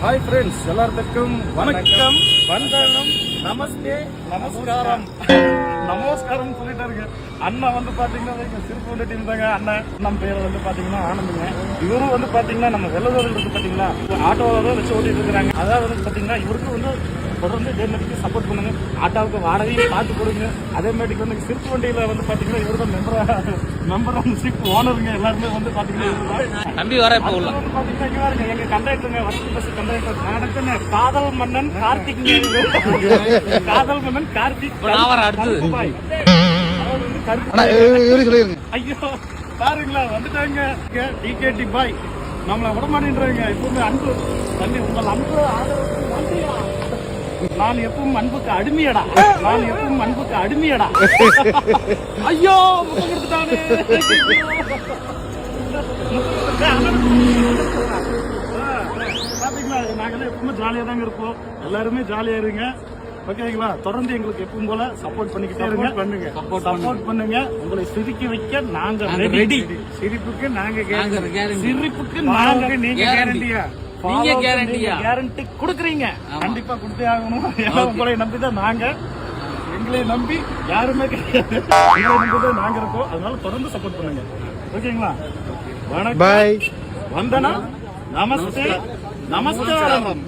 Hi friends, எல்லாத்துக்கும் வணக்கம், வந்தனம், நமஸ்தே, நமஸ்காரம். நமஸ்காரம் சொல்லிட்டாருங்க. அண்ணா வந்து பாத்தீங்கன்னா சிறுபூண்டி டீம் தாங்க. அண்ணன் பேர் வந்து பாத்தீங்கன்னா ஆனந்துங்க. இவரும் வந்து பாத்தீங்கன்னா நம்ம வெள்ளதூரில் இருக்கு பாத்தீங்களா, ஆட்டோவை வச்சு ஓட்டிட்டு இருக்கிறாங்க. அதாவது வந்து பாத்தீங்கன்னா இவருக்கு வந்து தொடர்ந்து இதேமாதிரிக்கு சப்போர்ட் பண்ணுங்க. ஆட்டோவுக்கு வாடகையும் பார்த்து கொடுங்க. அதே மாதிரி வந்து சிறுப்பு வண்டியில வந்து பாத்தீங்கன்னா இவர் தான் மெம்பர்ஷிப் ஓனருங்க. எல்லாருமே வந்து பாத்தீங்கன்னா நம்பி வர இப்போ உள்ள வந்து பாத்தீங்கன்னா எங்க கண்டக்டருங்க, வசதி பஸ் கண்டக்டர் நடக்குங்க. காதல் மன்னன் கார்த்திக், காதல் மன்னன் கார்த்திக். நான் வர அடுத்து ஐயோ பாருங்களா, வந்துட்டாங்க டிகேடி பாய். நம்மள விட மாட்டேன்றாங்க. எப்பவுமே அன்பு தண்ணி, உங்கள் அன்பு ஆதரவு. நான் எப்பவும் அன்புக்கு அடிமையடா, நான் எப்பவும் அன்புக்கு அடிமையடா. ஐயோ முகம் கொடுத்துட்டானே. பாத்தீங்களா, நாங்களே எப்பவுமே ஜாலியா தாங்க இருப்போம். எல்லாருமே ஜாலியா இருங்க, ஓகேங்களா? தொடர்ந்து எங்களுக்கு எப்பவும் போல சப்போர்ட் பண்ணிக்கிட்டே இருங்க. பண்ணுங்க, சப்போர்ட் பண்ணுங்க. உங்களை சிரிக்க வைக்க நாங்க ரெடி. சிரிப்புக்கு நாங்க சிரிப்புக்கு நாங்க நீங்க கேரண்டியா, நீங்க கேரண்டி கொடுக்குறீங்க. கண்டிப்பா கொடுத்தே ஆகணும். ஏன்னா உங்களை நம்பிதான் நாங்க, எங்களை நம்பி யாருமே கிடையாது. எங்களை நம்பிதான் நாங்க இருக்கோம். அதனால தொடர்ந்து சப்போர்ட் பண்ணுங்க, ஓகேங்களா? வணக்கம், வந்தனம், நமஸ்தே, நமஸ்காரம்.